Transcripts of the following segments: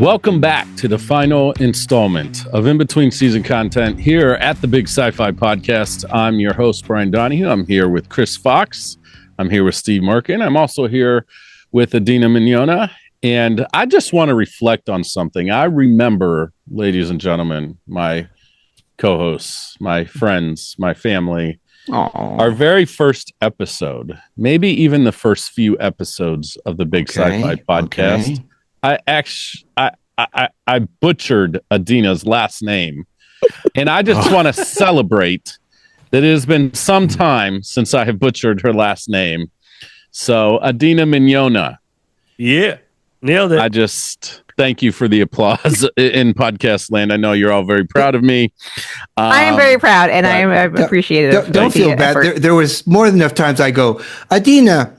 Welcome back to the final installment of In Between Season content here at the Big Sci-Fi Podcast. I'm your host, Brian Donahue. I'm here with Chris Fox. I'm here with Steve Merkin. I'm also here with Adina Mignona. And I just want to reflect on something. I remember, ladies and gentlemen, my co-hosts, my friends, my family, our very first episode, maybe even the first few episodes of the Big Sci-Fi Podcast. Okay. I butchered Adina's last name, and I just want to celebrate that it has been some time since I have butchered her last name. So, Adina Mignona. Yeah, nailed it. I just thank you for the applause in podcast land. I know you're all very proud of me. I am very proud, and I appreciate it. Don't feel bad. There was more than enough times I go, Adina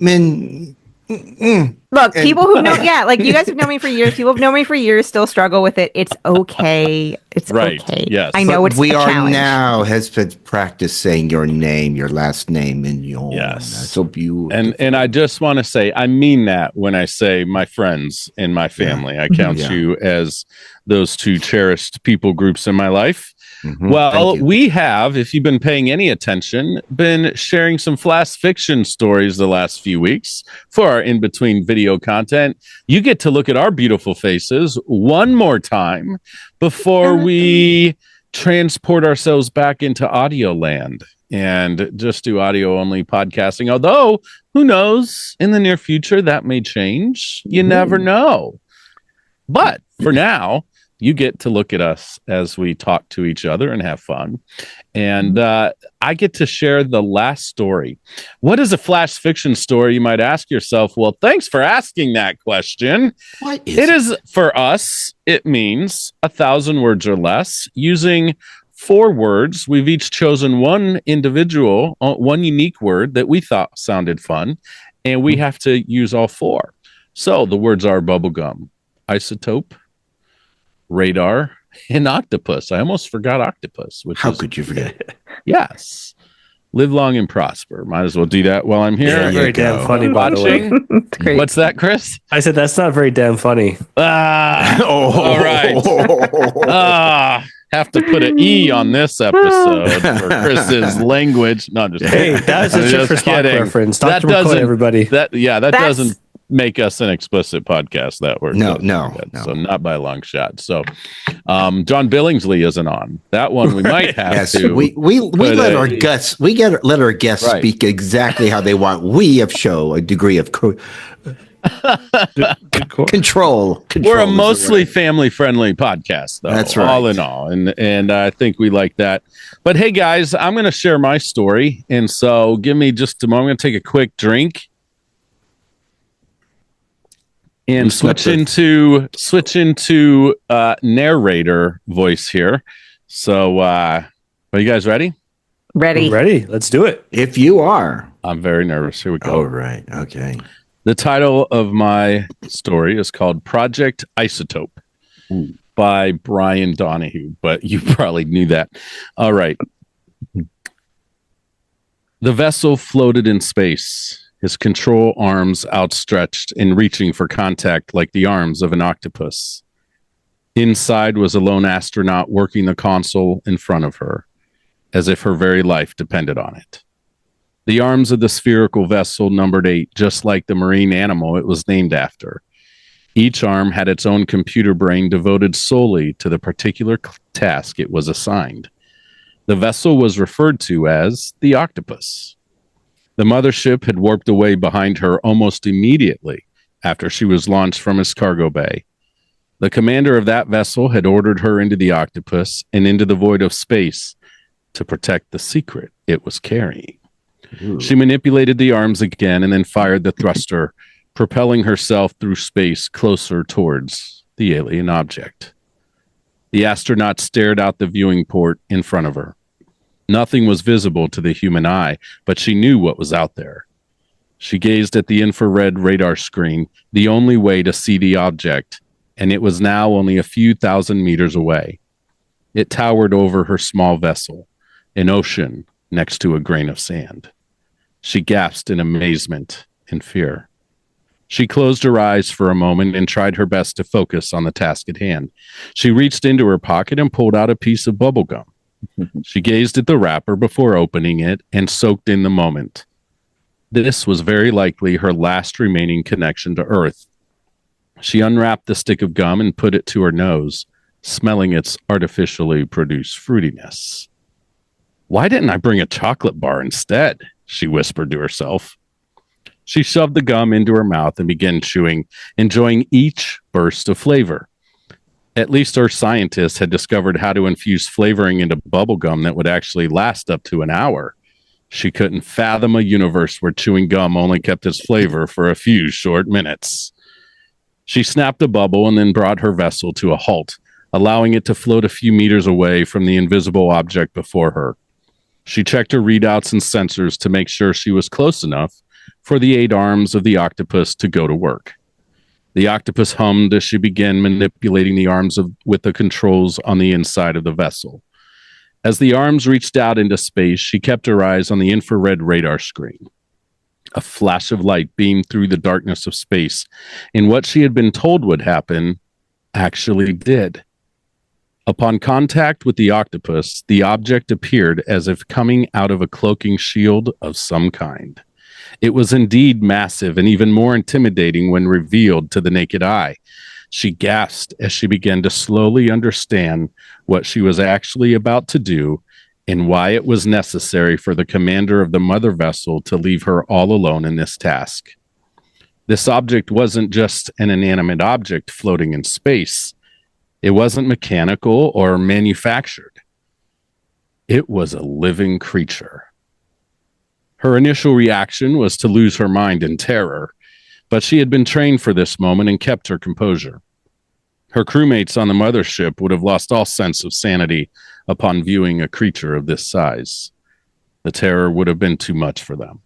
Look, people who know, like you guys have known me for years. People have known me for years, still struggle with it. It's okay. It's right. Okay. Yes. I know it's we a are challenge. now has been practice saying your name, your last name, and your. Yes. That's so beautiful. And I just want to say, I mean that when I say my friends and my family. I count you as those two cherished people groups in my life. Mm-hmm. Well, we have, if you've been paying any attention, been sharing some flash fiction stories the last few weeks for our in-between video content. You get to look at our beautiful faces one more time before we transport ourselves back into audio land and just do audio-only podcasting. Although, who knows, in the near future, that may change. You never know. But for now, you get to look at us as we talk to each other and have fun. And I get to share the last story. What is a flash fiction story, you might ask yourself? Well, thanks for asking that question. What is it? Is for us, it means 1,000 words or less. Using 4 words, we've each chosen one individual, one unique word that we thought sounded fun, and we have to use all 4. So the words are bubblegum, isotope, radar, and octopus. I almost forgot octopus. How could you forget? Yes. Live long and prosper. Might as well do that while I'm here. Yeah, very damn funny, by the way. What's that, Chris? I said that's not very damn funny. All right. Have to put an E on this episode for Chris's language. No, I'm just kidding. Hey, that's a Chip for Spock reference. Dr. McCoy, everybody. That doesn't make us an explicit podcast. That word. No. So not by a long shot. So John Billingsley isn't on that one. We might have to. We let our guests let our guests speak exactly how they want. We have show a degree of control. We're a mostly family friendly podcast, though. That's right. All in all, and I think we like that. But hey, guys, I'm going to share my story, and so give me just a moment. I'm going to take a quick drink. And switch into narrator voice here. So, are you guys ready? Ready. We're ready. Let's do it. If you are. I'm very nervous. Here we go. All right. Okay. The title of my story is called Project Isotope by Brian Donahue, but you probably knew that. All right. The vessel floated in space, his control arms outstretched and reaching for contact like the arms of an octopus. Inside was a lone astronaut working the console in front of her, as if her very life depended on it. The arms of the spherical vessel numbered 8, just like the marine animal it was named after. Each arm had its own computer brain devoted solely to the particular task it was assigned. The vessel was referred to as the Octopus. The mothership had warped away behind her almost immediately after she was launched from its cargo bay. The commander of that vessel had ordered her into the Octopus and into the void of space to protect the secret it was carrying. Ooh. She manipulated the arms again and then fired the thruster, propelling herself through space closer towards the alien object. The astronaut stared out the viewing port in front of her. Nothing was visible to the human eye, but she knew what was out there. She gazed at the infrared radar screen, the only way to see the object, and it was now only a few thousand meters away. It towered over her small vessel, an ocean next to a grain of sand. She gasped in amazement and fear. She closed her eyes for a moment and tried her best to focus on the task at hand. She reached into her pocket and pulled out a piece of bubble gum. She gazed at the wrapper before opening it and soaked in the moment. This was very likely her last remaining connection to Earth. She unwrapped the stick of gum and put it to her nose, smelling its artificially produced fruitiness. "Why didn't I bring a chocolate bar instead?" she whispered to herself. She shoved the gum into her mouth and began chewing, enjoying each burst of flavor. At least our scientists had discovered how to infuse flavoring into bubble gum that would actually last up to an hour. She couldn't fathom a universe where chewing gum only kept its flavor for a few short minutes. She snapped a bubble and then brought her vessel to a halt, allowing it to float a few meters away from the invisible object before her. She checked her readouts and sensors to make sure she was close enough for the 8 arms of the octopus to go to work. The octopus hummed as she began manipulating the arms with the controls on the inside of the vessel. As the arms reached out into space, she kept her eyes on the infrared radar screen. A flash of light beamed through the darkness of space, and what she had been told would happen actually did. Upon contact with the octopus, the object appeared as if coming out of a cloaking shield of some kind. It was indeed massive and even more intimidating when revealed to the naked eye. She gasped as she began to slowly understand what she was actually about to do and why it was necessary for the commander of the mother vessel to leave her all alone in this task. This object wasn't just an inanimate object floating in space. It wasn't mechanical or manufactured. It was a living creature. Her initial reaction was to lose her mind in terror, but she had been trained for this moment and kept her composure. Her crewmates on the mothership would have lost all sense of sanity upon viewing a creature of this size. The terror would have been too much for them,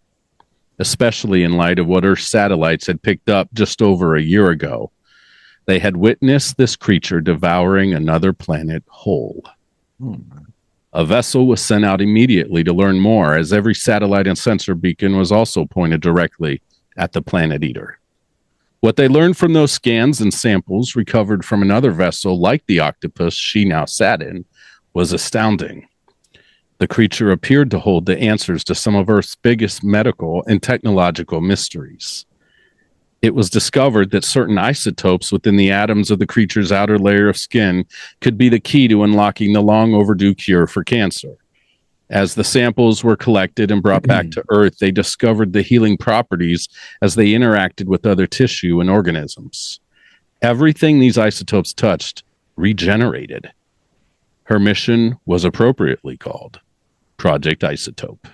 especially in light of what Earth satellites had picked up just over a year ago. They had witnessed this creature devouring another planet whole. A vessel was sent out immediately to learn more, as every satellite and sensor beacon was also pointed directly at the planet eater. What they learned from those scans and samples recovered from another vessel like the octopus she now sat in was astounding. The creature appeared to hold the answers to some of Earth's biggest medical and technological mysteries. It was discovered that certain isotopes within the atoms of the creature's outer layer of skin could be the key to unlocking the long overdue cure for cancer. As the samples were collected and brought back to Earth, they discovered the healing properties as they interacted with other tissue and organisms. Everything these isotopes touched regenerated. Her mission was appropriately called Project Isotope.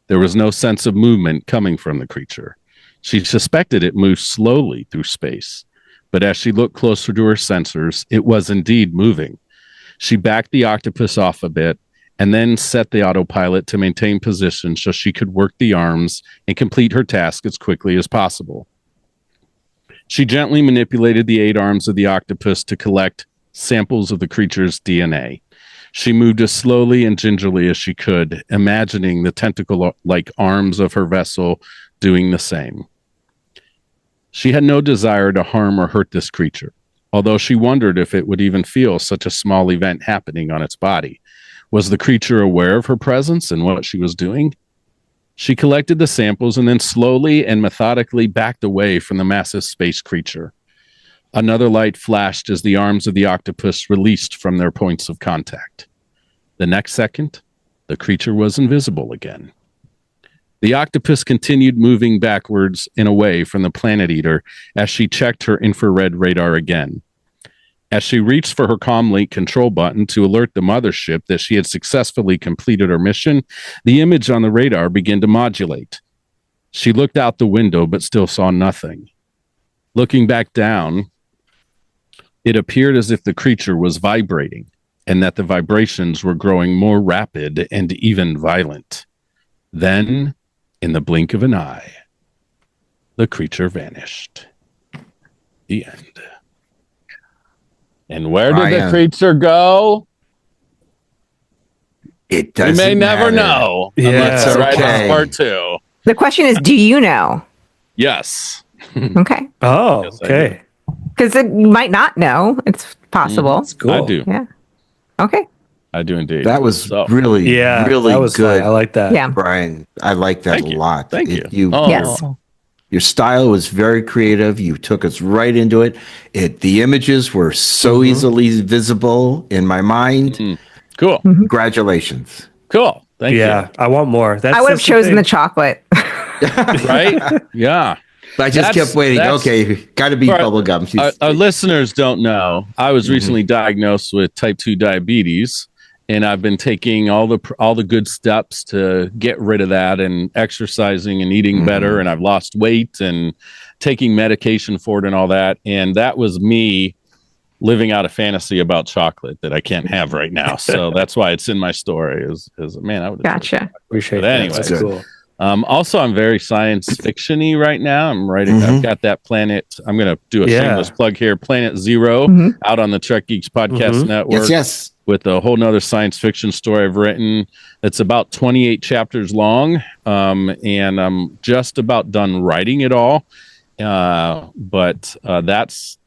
There was no sense of movement coming from the creature. She suspected it moved slowly through space, but as she looked closer to her sensors, it was indeed moving. She backed the octopus off a bit and then set the autopilot to maintain position so she could work the arms and complete her task as quickly as possible. She gently manipulated the 8 arms of the octopus to collect samples of the creature's DNA. She moved as slowly and gingerly as she could, imagining the tentacle-like arms of her vessel doing the same. She had no desire to harm or hurt this creature, although she wondered if it would even feel such a small event happening on its body. Was the creature aware of her presence and what she was doing? She collected the samples and then slowly and methodically backed away from the massive space creature. Another light flashed as the arms of the octopus released from their points of contact. The next second, the creature was invisible again. The octopus continued moving backwards and away from the planet eater as she checked her infrared radar again. As she reached for her comlink control button to alert the mothership that she had successfully completed her mission, the image on the radar began to modulate. She looked out the window but still saw nothing. Looking back down, it appeared as if the creature was vibrating and that the vibrations were growing more rapid and even violent. Then, in the blink of an eye, the creature vanished. The end. And where did the creature go? It doesn't We may never matter. know. Yeah, Unless it's right okay. on part 2. The question is, do you know? Yes. Okay. Oh, Yes, I okay. Because you might not know. It's possible. That's cool. I do. Yeah. Okay. I do indeed. That was So, really that was good. fun. I like that. Yeah. Brian, I like that Thank a you. lot. Thank you. Yes. Your style was very creative. You took us right into it. The images were so easily visible in my mind. Cool. Congratulations. Cool. Thank you. Yeah, I want more. I would have chosen the chocolate. Right? Yeah. I just kept waiting. Okay, got to be bubblegum. Our listeners don't know. I was recently diagnosed with type 2 diabetes, and I've been taking all the good steps to get rid of that, and exercising and eating better, and I've lost weight and taking medication for it and all that. And that was me living out a fantasy about chocolate that I can't have right now. So that's why it's in my story. Is man, I would Gotcha. Appreciate that. Anyway, That's cool. Also, I'm very science fiction-y right now. I'm writing. I've got that Planet. I'm going to do a shameless plug here. Planet Zero out on the Trek Geeks podcast network. Yes. With a whole nother science fiction story I've written. It's about 28 chapters long, and I'm just about done writing it all. But that's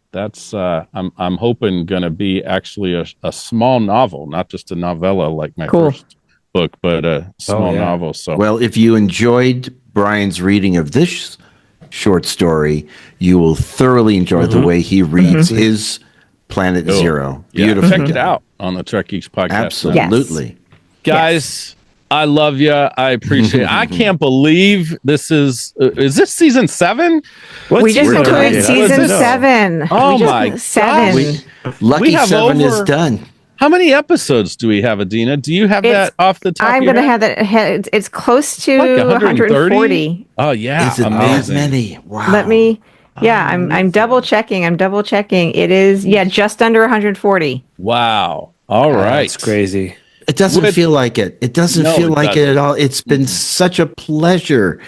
I'm hoping going to be actually a small novel, not just a novella like my first book, but a small novel. So, well, if you enjoyed Brian's reading of this short story, you will thoroughly enjoy the way he reads his Planet Zero. Beautiful. Check it out on the Trek Geeks podcast. Absolutely. Yes. Guys, I love you. I appreciate it. I can't believe this is this season 7? We just included season 7. Oh my 7. Lucky 7 is done. How many episodes do we have, Adina? Do you have that off the top? I'm going to have that. It's close to like 140. Oh yeah, is it amazing. that many? Wow. Let me. Yeah, I'm double checking. It is just under 140. Wow. All right. That's crazy. It doesn't feel like it. It doesn't feel like it at all. It's been such a pleasure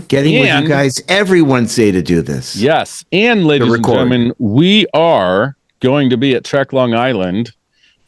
getting with you guys every Wednesday to do this. Yes. And ladies and gentlemen, we are going to be at Trek Long Island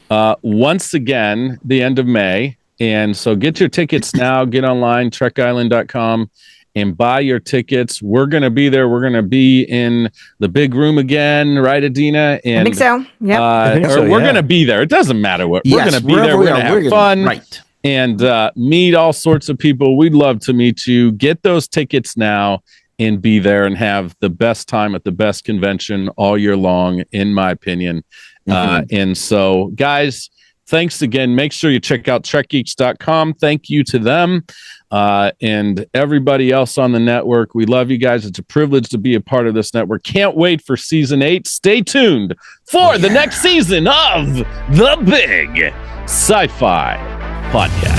once again, the end of May. And so get your tickets now. Get online, trekisland.com, and buy your tickets. We're going to be there. We're going to be in the big room again, right, Adina? And, I think so. Yeah. We're going to be there. It doesn't matter what. We're going to be there. We're going to have fun. Right. And meet all sorts of people. We'd love to meet you. Get those tickets now and be there and have the best time at the best convention all year long, in my opinion. And so, guys, thanks again. Make sure you check out trekgeeks.com. Thank you to them and everybody else on the network. We love you guys. It's a privilege to be a part of this network. Can't wait for season 8. Stay tuned for the next season of the Big Sci-Fi Podcast.